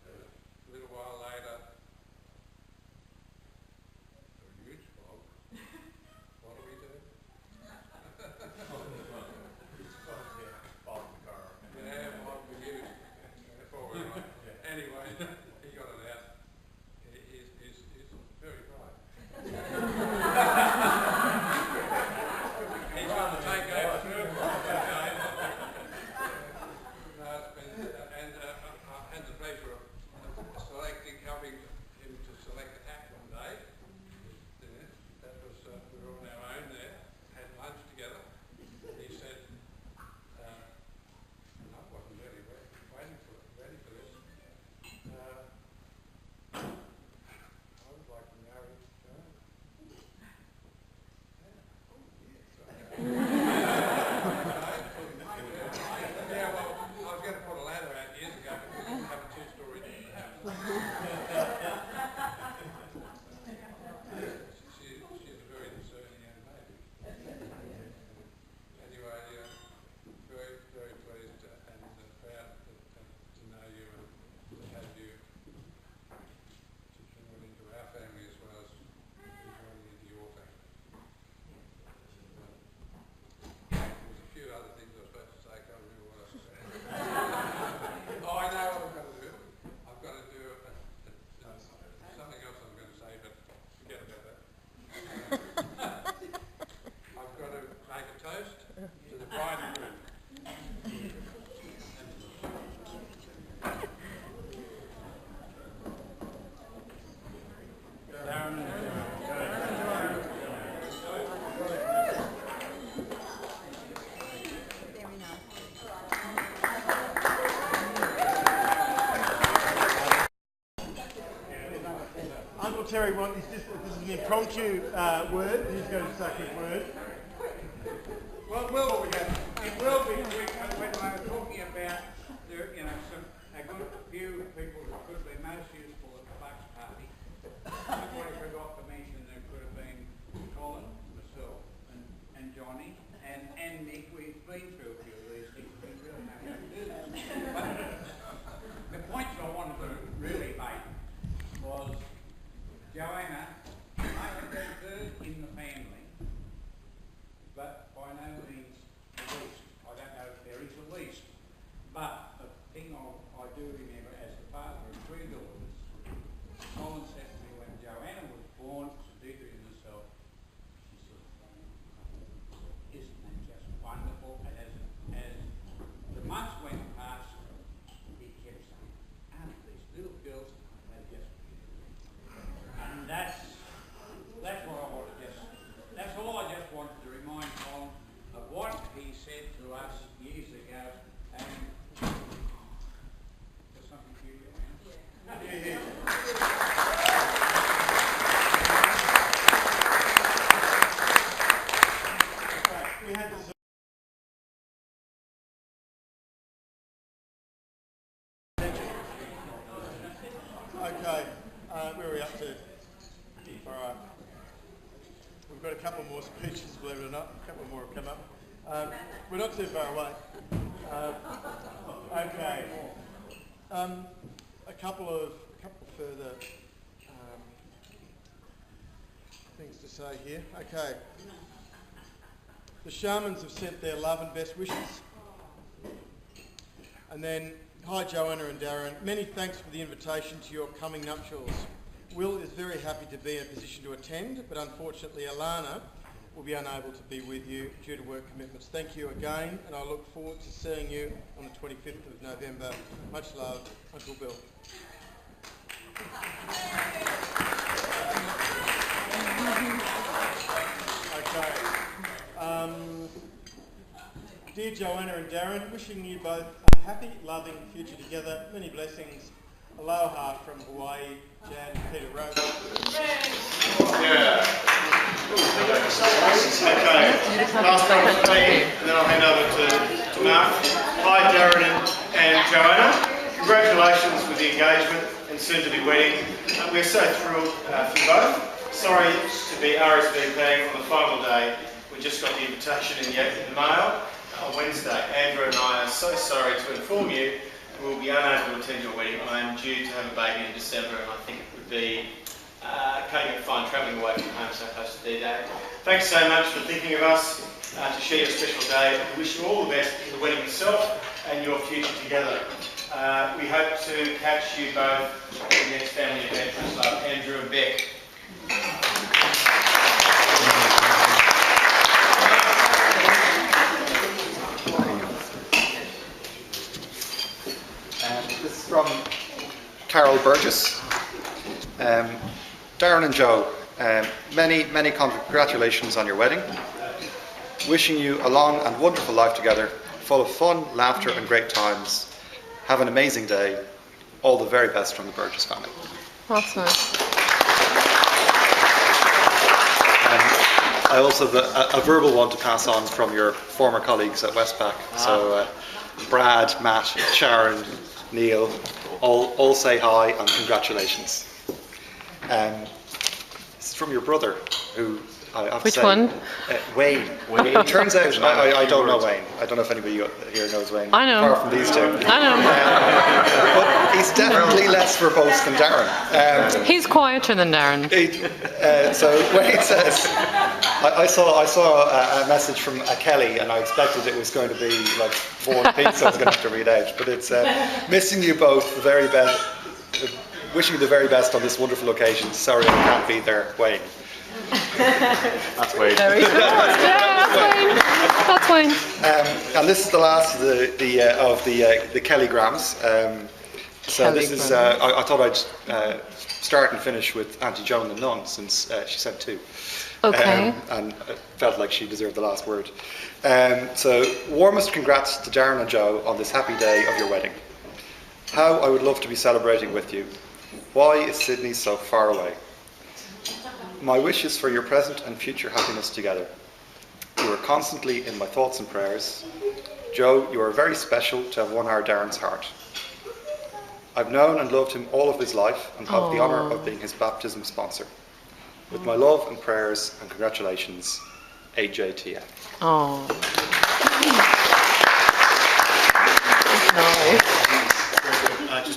A little while later, a huge fog. What do we do? Yeah, fog we use. Four-wheel drive. Anyway, he got it out. He's very bright. He's got to take over. No, it's been, and I had the pleasure of helping him to select a hat one day. That was, we were on our own there, had lunch together. He said, and I wasn't really ready for this. I would like to marry Joanna. Yeah, well, I was going to put a ladder out years ago, but we didn't have a two-story house. She's a very discerning young lady. Anyway, very, very pleased and proud to know you and to have you to join into our family as well as joining into your family. There's a few other things I was supposed to say, I can't remember what I was saying. Oh, I know what I've got to do. I've got to do something else I'm going to say, but forget about that. I've got to make a toast to the bride and groom. Uncle Terry, this is an impromptu word. He's going to say a quick word. Well, it will be quick. When I was talking about a good few people who could be most useful at the Bucks party, somebody forgot to Okay, where are we up to? All right. We've got a couple more speeches, believe it or not. A couple more have come up. We're not too far away. Okay. A couple further things to say here. Okay. The Shamans have sent their love and best wishes. And then, hi Joanna and Darren. Many thanks for the invitation to your coming nuptials. Will is very happy to be in a position to attend, but unfortunately Alana will be unable to be with you due to work commitments. Thank you again, and I look forward to seeing you on the 25th of November. Much love, Uncle Bill. Okay. Dear Joanna and Darren, wishing you both a happy, loving future together. Many blessings. Aloha from Hawaii, Jan and Peter Rowe. Yeah. Okay. Last couple for me, and then I'll hand over to Mark. Hi, Darren and Joanna. Congratulations with the engagement and soon-to-be wedding. We're so thrilled for you both. Sorry to be RSVPing on the final day. We just got the invitation in the mail on Wednesday. Andrew and I are so sorry to inform you we'll be unable to attend your wedding. I am due to have a baby in December, and I think it would be cutting it fine travelling away from home so close to their day. Thanks so much for thinking of us to share your special day. We wish you all the best in the wedding itself and your future together. We hope to catch you both in the next family event. Much love, Andrew and Beck. This is from Carol Burgess. Darren and Joe, many congratulations on your wedding. Wishing you a long and wonderful life together, full of fun, laughter and great times. Have an amazing day. All the very best from the Burgess family. That's nice. I also have a verbal one to pass on from your former colleagues at Westpac. So Brad, Matt, Sharon, Neil, all say hi and congratulations. It's from your brother, who I have to say... Which one? Wayne. It turns out I don't know Wayne. I don't know if anybody here knows Wayne. I know. Apart from these two. I know. But he's definitely less verbose than Darren. He's quieter than Darren. So Wayne says, I saw a message from Kelly, and I expected it was going to be like War and Peace I was going to have to read out. But it's missing you both the very best, wishing you the very best on this wonderful occasion. Sorry I can't be there, Wayne. That's Wayne. Very good. Yeah, that's Wayne. And this is the last of the Kellygrams. So this is I thought I'd start and finish with Auntie Joan the Nun, since she sent two. Okay. And I felt like she deserved the last word. So warmest congrats to Darren and Joe on this happy day of your wedding. How I would love to be celebrating with you. Why is Sydney so far away? My wishes for your present and future happiness together. You are constantly in my thoughts and prayers. Joe, you are very special to have won our Darren's heart. I've known and loved him all of his life and have the honour of being his baptism sponsor. With my love and prayers and congratulations, AJTF. Oh. Nice.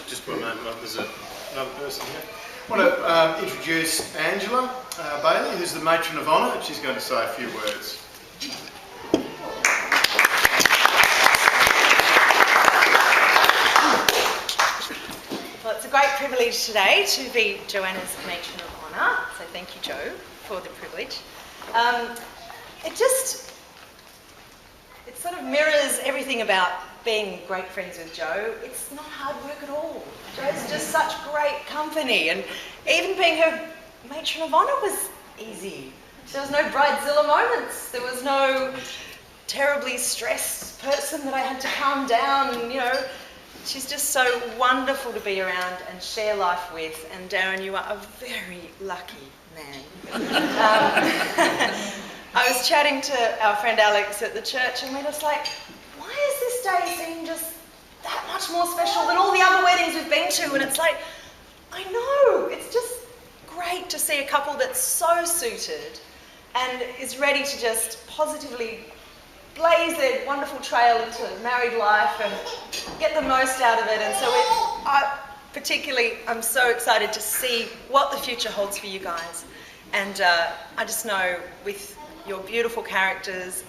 Just one moment, there's another person here. I want to introduce Angela Bailey, who's the matron of honour, and she's going to say a few words. Well, it's a great privilege today to be Joanna's matron of honour, so thank you, Joe, for the privilege. It sort of mirrors everything about being great friends with Joe. It's not hard work at all. Joe's just such great company, and even being her matron of honour was easy. There was no bridezilla moments. There was no terribly stressed person that I had to calm down, and, you know, she's just so wonderful to be around and share life with. And Darren, you are a very lucky man. I was chatting to our friend Alex at the church, and we're just like, why is this day seem just that much more special than all the other weddings we've been to? And it's like, I know see a couple that's so suited and is ready to just positively blaze their wonderful trail into married life and get the most out of it. And so I'm so excited to see what the future holds for you guys. And I just know with your beautiful characters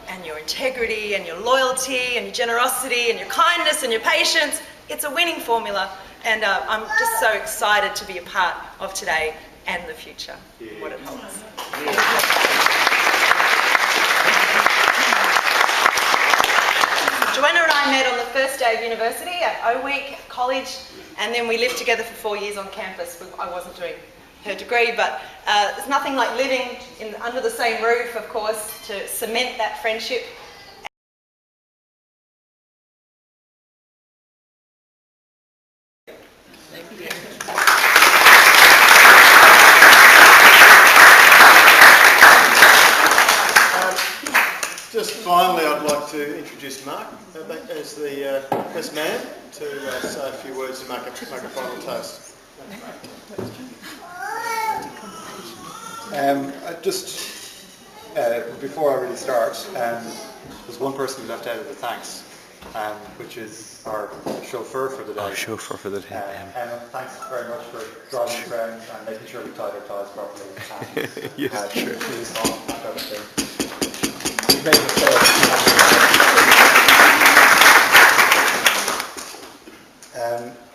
and your integrity and your loyalty and your generosity and your kindness and your patience, it's a winning formula. And I'm just so excited to be a part of today and the future, what it holds. Joanna and I met on the first day of university at O-Week College, and then we lived together for 4 years on campus. I wasn't doing her degree, but there's nothing like living under the same roof, of course, to cement that friendship. Just finally, I'd like to introduce Mark as the best man to say a few words and make a final toast. Before I really start, there's one person who left out of the thanks, which is our chauffeur for the day. Our chauffeur for the day. Thanks very much for driving us around and making sure we tied our ties properly. Yes, true. We made mistakes.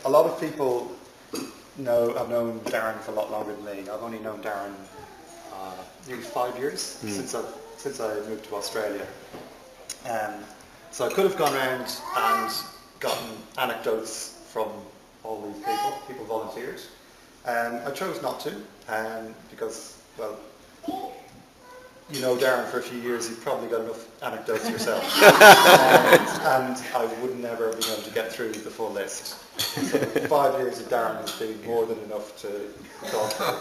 A lot of people have known Darren for a lot longer than me. I've only known Darren nearly 5 years since I moved to Australia. So I could have gone around and gotten anecdotes from all these people volunteered. I chose not to because, well, you know Darren for a few years, you've probably got enough anecdotes yourself. And I would never be able to get through the full list. So 5 years of Darren has been more than enough to talk for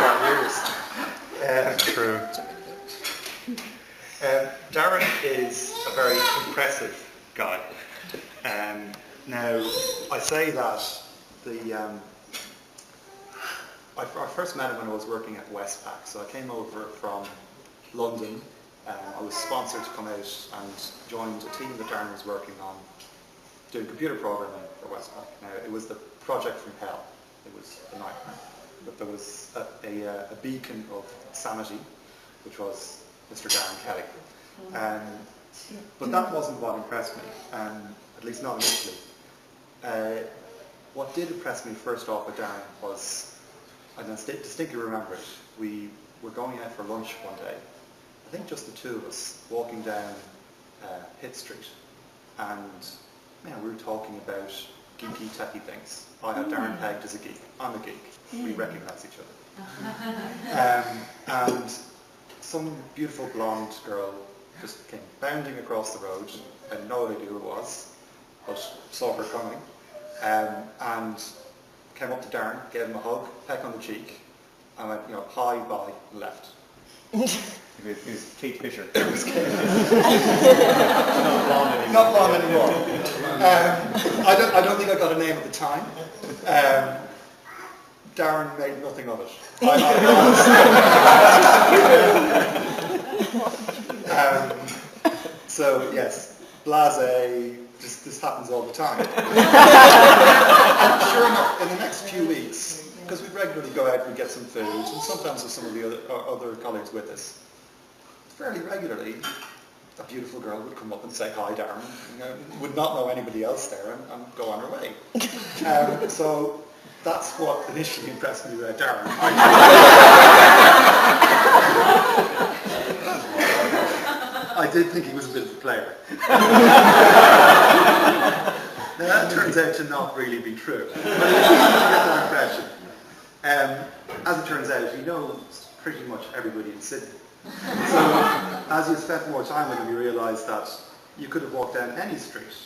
5 years. True. Darren is a very impressive guy. Now, I say that I first met him when I was working at Westpac. So I came over from London. I was sponsored to come out and joined a team that Darren was working on doing computer programming for Westpac. Now, it was the project from hell. It was a nightmare. But there was a beacon of sanity, which was Mr. Darren Kelly. But that wasn't what impressed me, at least not initially. What did impress me first off with Darren was, I distinctly remember it, we were going out for lunch one day, I think just the two of us, walking down Pitt Street, and we were talking about geeky, techie things. I had Darren pegged as a geek. I'm a geek. We recognise each other. And some beautiful blonde girl just came bounding across the road. I had no idea who it was, but saw her coming, and came up to Darren, gave him a hug, peck on the cheek, and went, hi, bye, and left. He was Kate Fisher. Not blonde anymore. I don't think I got a name at the time. Darren made nothing of it. So yes, blasé. This happens all the time. And sure enough, in the next few weeks, because we regularly go out and get some food, and sometimes with some of the other colleagues with us, fairly regularly, a beautiful girl would come up and say hi, Darren. Would not know anybody else there, and go on her way. So that's what initially impressed me about Darren. I did think he was a bit of a player. Now that turns out to not really be true, but I get that impression. As it turns out, he knows pretty much everybody in Sydney. So as you spent more time with him, you realise that you could have walked down any street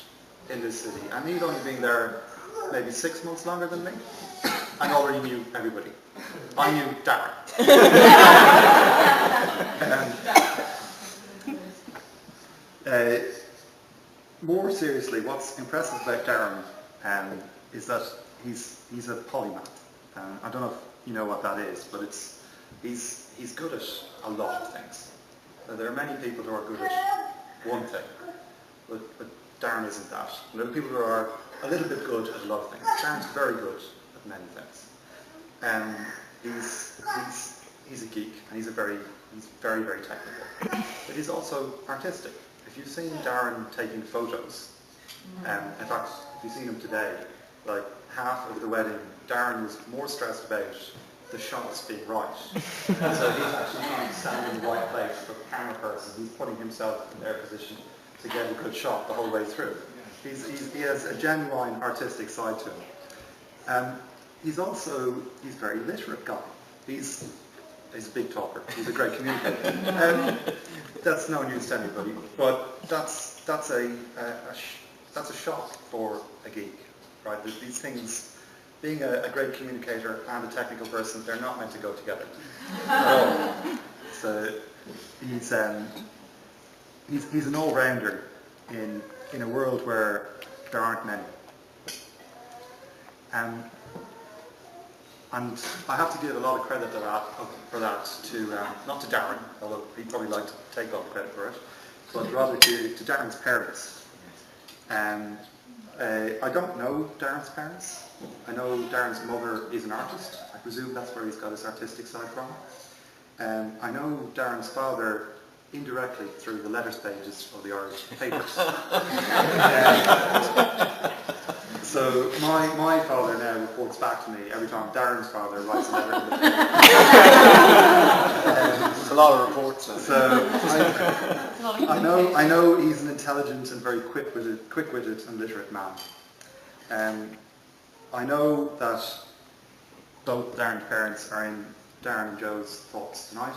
in this city, and he'd only been there maybe 6 months longer than me, and already knew everybody. I knew Darren. More seriously, what's impressive about Darren is that he's a polymath. I don't know if you know what that is, but he's good at a lot of things. There are many people who are good at one thing, but Darren isn't that. There are people who are a little bit good at a lot of things. Darren's very good at many things. He's a geek, and he's very, very technical. But he's also artistic. If you've seen Darren taking photos, in fact, if you've seen him today, like half of the wedding, Darren was more stressed about the shots being right. And so he's actually trying to stand in the right place for the camera person. He's putting himself in their position to get a good shot the whole way through. He has a genuine artistic side to him. He's very literate guy. He's a big talker. He's a great communicator. That's no news to anybody, but that's a shock for a geek, right? These things, being a great communicator and a technical person, they're not meant to go together at all. So he's an all-rounder in a world where there aren't many. And I have to give a lot of credit for that to not to Darren, although he'd probably like to take all the credit for it, but rather to Darren's parents. I don't know Darren's parents. I know Darren's mother is an artist. I presume that's where he's got his artistic side from. I know Darren's father indirectly through the letters pages of the Irish papers. So my father now reports back to me every time Darren's father writes a letter in the paper. There's a lot of reports. So I know he's an intelligent and very quick-witted and literate man. I know that both Darren's parents are in Darren and Joe's thoughts tonight.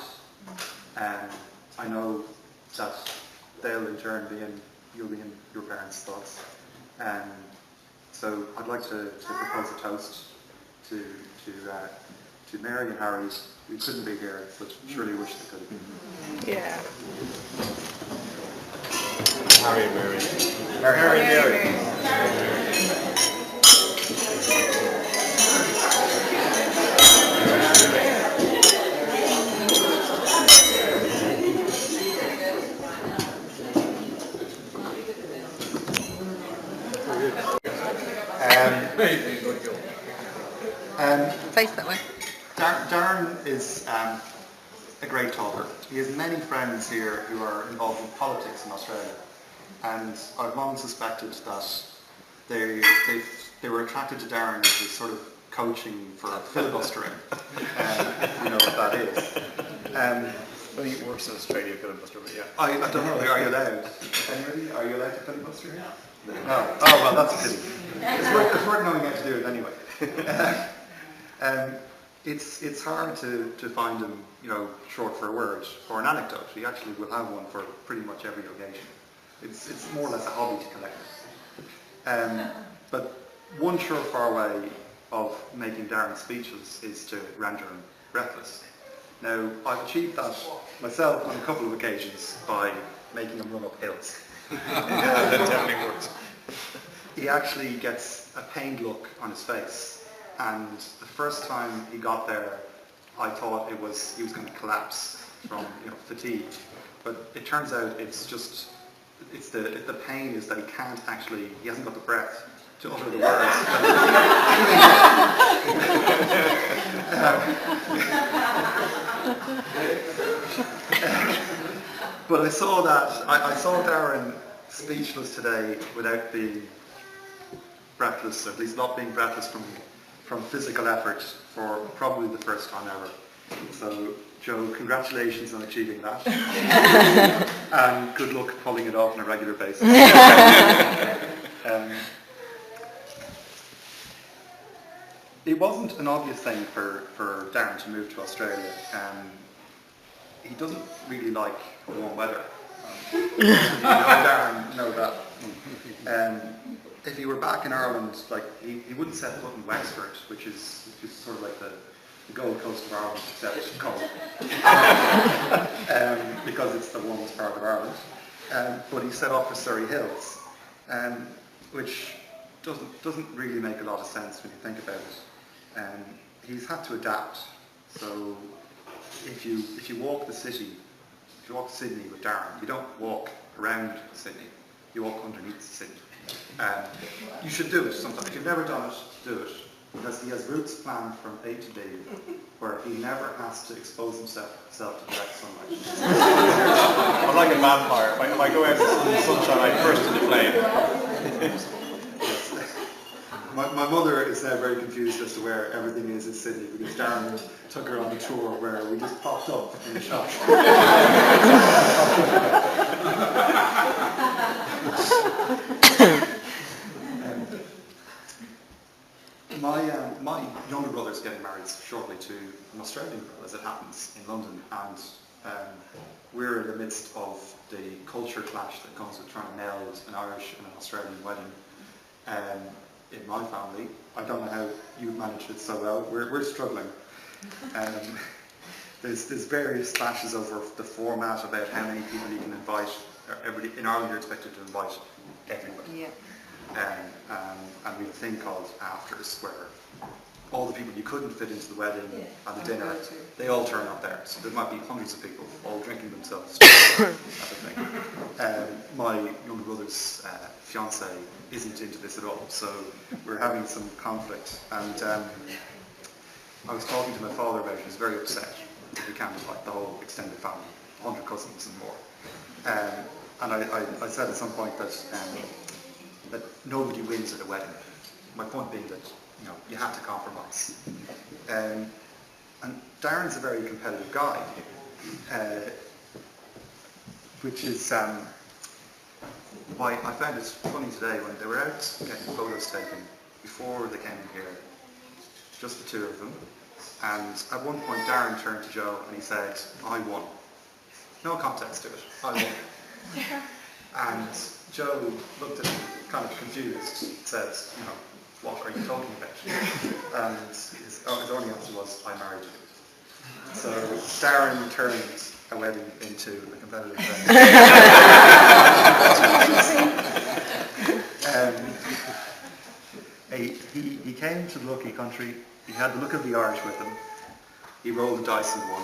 I know that they'll in turn you'll be in your parents' thoughts. So I'd like to propose a toast to Mary and Harry, who couldn't be here, but surely wish they could have been. Yeah. Harry and Mary. Harry and Mary. Face that way. Darren is a great talker. He has many friends here who are involved in politics in Australia, and I've long suspected that they were attracted to Darren as a sort of coaching for filibustering, if you know what that is. Well, he works in Australia, filibuster, but yeah. I don't know, are you allowed? Anybody? Are you allowed to filibuster here? No. Oh, well, that's a pity. It's worth knowing how to do it anyway. It's hard to find him, short for a word or an anecdote. He actually will have one for pretty much every occasion. It's more or less a hobby to collect it. But one surefire way of making Darren speechless is to render him breathless. Now, I've achieved that myself on a couple of occasions by making him run up hills. That definitely works. He actually gets a pained look on his face. And the first time he got there, I thought he was going to collapse from fatigue. But it turns out it's the pain is that he hasn't got the breath to utter the words. But I saw Darren speechless today without being breathless, or at least not being breathless from physical effort for probably the first time ever. So, Joe, congratulations on achieving that. And good luck pulling it off on a regular basis. It wasn't an obvious thing for Darren to move to Australia. He doesn't really like warm weather. Darren know that. If he were back in Ireland, he wouldn't set foot in Wexford, which is sort of like the Gold Coast of Ireland, except cold, because it's the warmest part of Ireland. But he set off for Surrey Hills, which doesn't really make a lot of sense when you think about it. he's had to adapt. So if you walk the city, if you walk Sydney with Darren, you don't walk around Sydney, you walk underneath Sydney. You should do it sometime. If you've never done it, do it. Because he has routes planned from A to D, where he never has to expose himself to direct sunlight. I'm like a vampire. If I go out in the sunshine, I burst into flame. My mother is now very confused as to where everything is in Sydney, because Darren took her on a tour where we just popped up in the shop. My younger brother's getting married shortly to an Australian girl, as it happens, in London, and we're in the midst of the culture clash that comes with trying to meld an Irish and an Australian wedding. In my family, I don't know how you've managed it so well. We're struggling. There's various clashes over the format about how many people you can invite. Everybody in Ireland, you're expected to invite everybody. Yeah. And we have a thing called afters, where all the people you couldn't fit into the wedding and the dinner, they all turn up there. So there might be hundreds of people all drinking themselves. That thing. My younger brother's fiance isn't into this at all, so we're having some conflict. And I was talking to my father about it. He's very upset that we can't invite the whole extended family, 100 cousins and more. And I said at some point that nobody wins at a wedding. My point being that you have to compromise. And Darren's a very competitive guy, which is why I found it funny today when they were out getting photos taken before they came in here, just the two of them. And at one point Darren turned to Joe and he said, "I won." No context to it. I won. And Joe looked at him kind of confused, said, "What are you talking about?" And his only answer was, "I married you." So Darren turned a wedding into a competitive event. He came to the lucky country. He had the look of the Irish with him. He rolled the dice and won.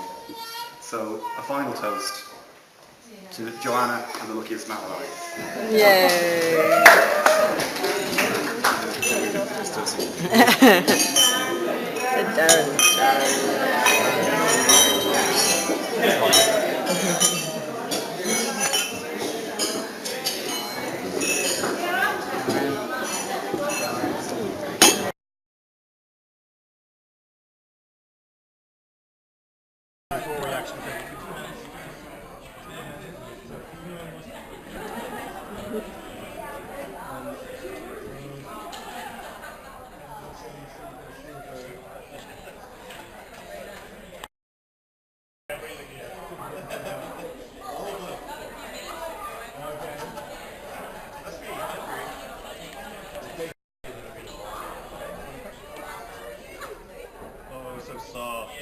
So a final toast to Joanna and the luckiest man alive. Yay! Darren. Before we actually go. Oh, so soft.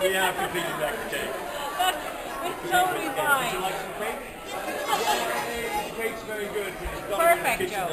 We have completed that cake. It's totally Would fine. you like some cake? The cake's very good. Perfect, Joe.